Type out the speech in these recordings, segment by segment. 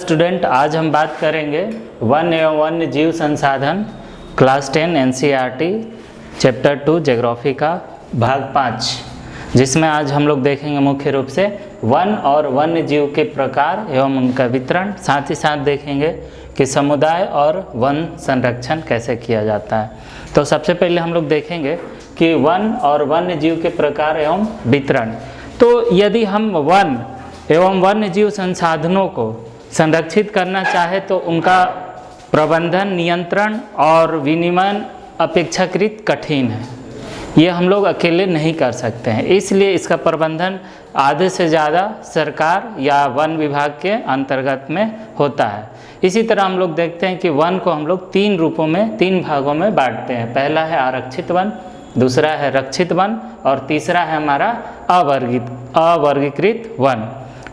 Student, आज हम बात करेंगे वन एवं वन्य जीव संसाधन क्लास 10 एनसीईआरटी चैप्टर 2 ज्योग्राफी का भाग 5, जिसमें आज हम लोग देखेंगे मुख्य रूप से वन और वन्य जीव के प्रकार एवं उनका वितरण। साथ ही साथ देखेंगे कि समुदाय और वन संरक्षण कैसे किया जाता है। तो सबसे पहले हम लोग देखेंगे कि वन और वन्य जीव के प्रकार एवं वितरण। तो यदि हम वन एवं वन्य जीव संसाधनों को संरक्षित करना चाहे तो उनका प्रबंधन, नियंत्रण और विनियमन अपेक्षाकृत कठिन है। ये हम लोग अकेले नहीं कर सकते हैं, इसलिए इसका प्रबंधन आधे से ज़्यादा सरकार या वन विभाग के अंतर्गत में होता है। इसी तरह हम लोग देखते हैं कि वन को हम लोग तीन भागों में बांटते हैं। पहला है आरक्षित वन, दूसरा है रक्षित वन और तीसरा है हमारा अवर्गीकृत वन।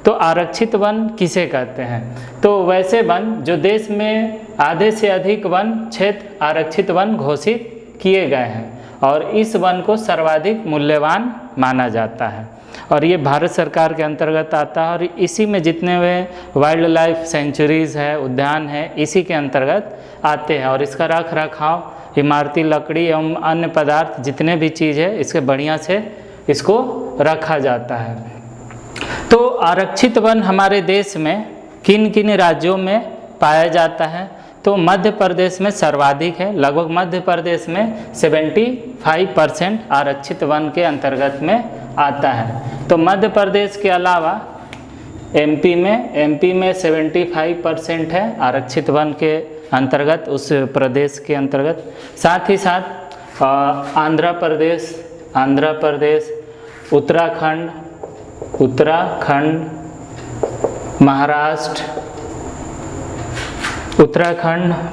तो आरक्षित वन किसे कहते हैं? तो वैसे वन जो देश में आधे से अधिक वन क्षेत्र आरक्षित वन घोषित किए गए हैं और इस वन को सर्वाधिक मूल्यवान माना जाता है और ये भारत सरकार के अंतर्गत आता है और इसी में जितने वे वाइल्ड लाइफ सेंचुरीज़ है, उद्यान है, इसी के अंतर्गत आते हैं और इसका रख रखाव, इमारती लकड़ी एवं अन्य पदार्थ जितने भी चीज़ है इसके बढ़िया से इसको रखा जाता है। तो आरक्षित वन हमारे देश में किन किन राज्यों में पाया जाता है? तो मध्य प्रदेश में सर्वाधिक है, लगभग मध्य प्रदेश में 75% आरक्षित वन के अंतर्गत में आता है। तो मध्य प्रदेश के अलावा एमपी में 75% है आरक्षित वन के अंतर्गत, उस प्रदेश के अंतर्गत। साथ ही साथ आंध्र प्रदेश, उत्तराखंड,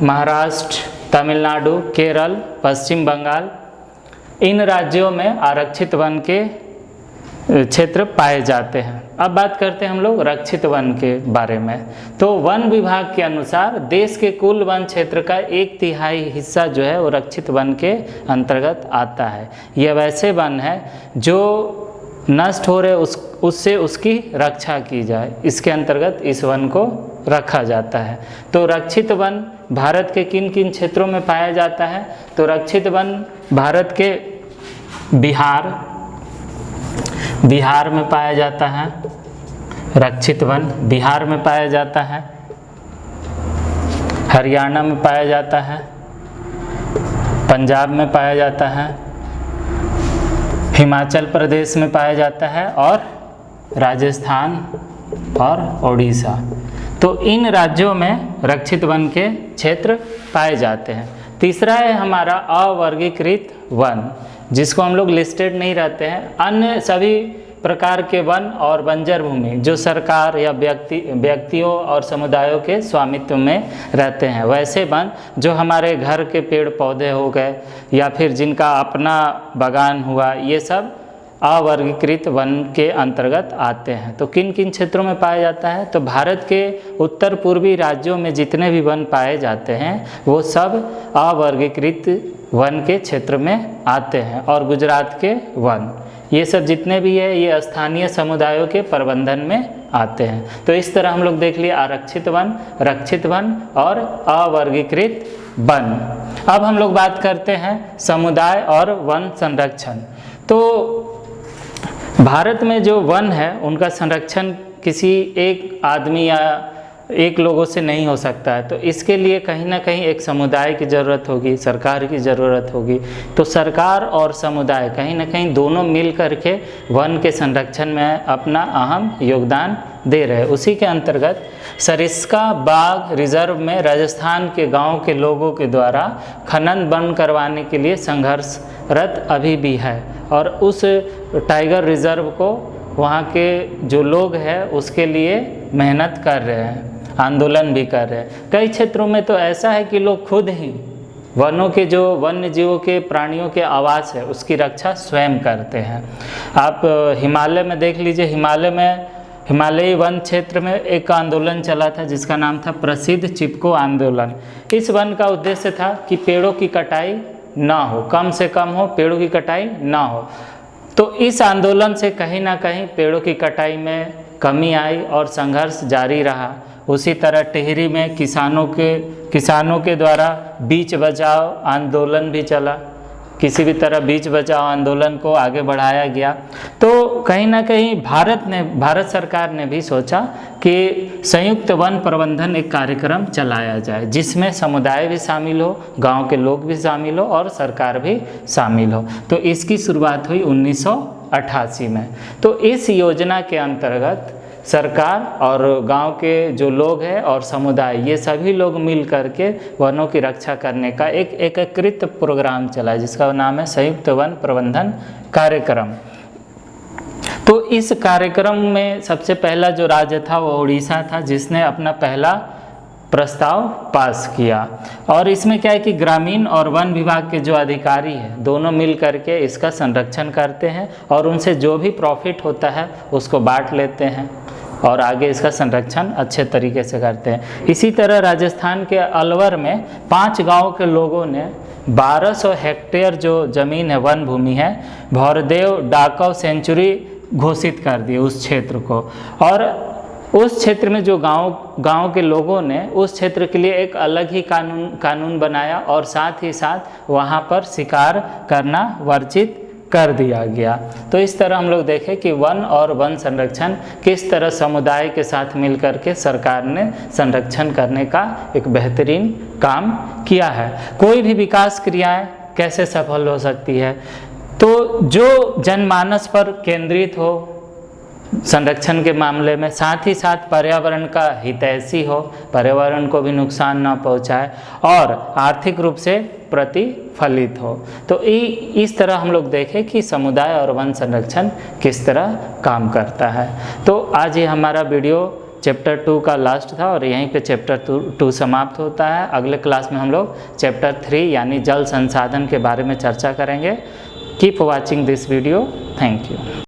महाराष्ट्र, तमिलनाडु, केरल, पश्चिम बंगाल, इन राज्यों में आरक्षित वन के क्षेत्र पाए जाते हैं। अब बात करते हैं हम लोग रक्षित वन के बारे में। तो वन विभाग के अनुसार देश के कुल वन क्षेत्र का 1/3 हिस्सा जो है वो रक्षित वन के अंतर्गत आता है। ये वैसे वन है जो नष्ट हो रहे उससे उसकी रक्षा की जाए, इसके अंतर्गत इस वन को रखा जाता है। तो रक्षित वन भारत के किन किन क्षेत्रों में पाया जाता है? तो रक्षित वन भारत के बिहार में पाया जाता है, रक्षित वन बिहार में पाया जाता है, हरियाणा में पाया जाता है, पंजाब में पाया जाता है, हिमाचल प्रदेश में पाया जाता है और राजस्थान और उड़ीसा। तो इन राज्यों में रक्षित वन के क्षेत्र पाए जाते हैं। तीसरा है हमारा अवर्गीकृत वन, जिसको हम लोग लिस्टेड नहीं रहते हैं। अन्य सभी प्रकार के वन और बंजर भूमि जो सरकार या व्यक्तियों और समुदायों के स्वामित्व में रहते हैं, वैसे वन जो हमारे घर के पेड़ पौधे हो गए या फिर जिनका अपना बागान हुआ, ये सब अवर्गीकृत वन के अंतर्गत आते हैं। तो किन किन क्षेत्रों में पाया जाता है? तो भारत के उत्तर पूर्वी राज्यों में जितने भी वन पाए जाते हैं वो सब अवर्गीकृत वन के क्षेत्र में आते हैं और गुजरात के वन, ये सब जितने भी है ये स्थानीय समुदायों के प्रबंधन में आते हैं। तो इस तरह हम लोग देख लिए आरक्षित वन, रक्षित वन और अवर्गीकृत वन। अब हम लोग बात करते हैं समुदाय और वन संरक्षण। तो भारत में जो वन है उनका संरक्षण किसी एक आदमी या एक लोगों से नहीं हो सकता है। तो इसके लिए कहीं ना कहीं एक समुदाय की ज़रूरत होगी, सरकार की ज़रूरत होगी। तो सरकार और समुदाय कहीं ना कहीं दोनों मिल करके वन के संरक्षण में अपना अहम योगदान दे रहे हैं। उसी के अंतर्गत सरिस्का बाघ रिजर्व में राजस्थान के गांव के लोगों के द्वारा खनन बंद करवाने के लिए संघर्षरत अभी भी है और उस टाइगर रिजर्व को वहाँ के जो लोग हैं उसके लिए मेहनत कर रहे हैं, आंदोलन भी कर रहे हैं। कई क्षेत्रों में तो ऐसा है कि लोग खुद ही वनों के जो वन्य जीवों के प्राणियों के आवास है उसकी रक्षा स्वयं करते हैं। आप हिमालय में देख लीजिए, हिमालयी वन क्षेत्र में एक आंदोलन चला था जिसका नाम था प्रसिद्ध चिपको आंदोलन। इस वन का उद्देश्य था कि पेड़ों की कटाई ना हो, कम से कम हो, पेड़ों की कटाई ना हो। तो इस आंदोलन से कहीं ना कहीं पेड़ों की कटाई में कमी आई और संघर्ष जारी रहा उसी तरह टिहरी में किसानों के द्वारा बीज बचाओ आंदोलन भी चला, किसी भी तरह बीज बचाओ आंदोलन को आगे बढ़ाया गया। तो कहीं ना कहीं भारत सरकार ने भी सोचा कि संयुक्त वन प्रबंधन एक कार्यक्रम चलाया जाए जिसमें समुदाय भी शामिल हो, गांव के लोग भी शामिल हो और सरकार भी शामिल हो। तो इसकी शुरुआत हुई 1988 में। तो इस योजना के अंतर्गत सरकार और गांव के जो लोग हैं और समुदाय, ये सभी लोग मिल करके वनों की रक्षा करने का एक एकीकृत प्रोग्राम चला जिसका नाम है संयुक्त वन प्रबंधन कार्यक्रम। तो इस कार्यक्रम में सबसे पहला जो राज्य था वो उड़ीसा था, जिसने अपना पहला प्रस्ताव पास किया। और इसमें क्या है कि ग्रामीण और वन विभाग के जो अधिकारी हैं दोनों मिल करके इसका संरक्षण करते हैं और उनसे जो भी प्रॉफिट होता है उसको बांट लेते हैं और आगे इसका संरक्षण अच्छे तरीके से करते हैं। इसी तरह राजस्थान के अलवर में 5 गांव के लोगों ने 1200 हेक्टेयर जो ज़मीन है, वन भूमि है, भौरदेव डाकव सेंचुरी घोषित कर दी उस क्षेत्र को। और उस क्षेत्र में जो गांव के लोगों ने उस क्षेत्र के लिए एक अलग ही कानून बनाया और साथ ही साथ वहां पर शिकार करना वर्जित कर दिया गया। तो इस तरह हम लोग देखें कि वन और वन संरक्षण किस तरह समुदाय के साथ मिलकर के सरकार ने संरक्षण करने का एक बेहतरीन काम किया है। कोई भी विकास क्रियाएं कैसे सफल हो सकती है, तो जो जनमानस पर केंद्रित हो संरक्षण के मामले में, साथ ही साथ पर्यावरण का हितैषी हो, पर्यावरण को भी नुकसान ना पहुंचाए और आर्थिक रूप से प्रतिफलित हो। तो इस तरह हम लोग देखें कि समुदाय और वन संरक्षण किस तरह काम करता है। तो आज ये हमारा वीडियो चैप्टर 2 का लास्ट था और यहीं पे चैप्टर 2 समाप्त होता है। अगले क्लास में हम लोग चैप्टर 3 यानी जल संसाधन के बारे में चर्चा करेंगे। Keep watching this video. Thank you.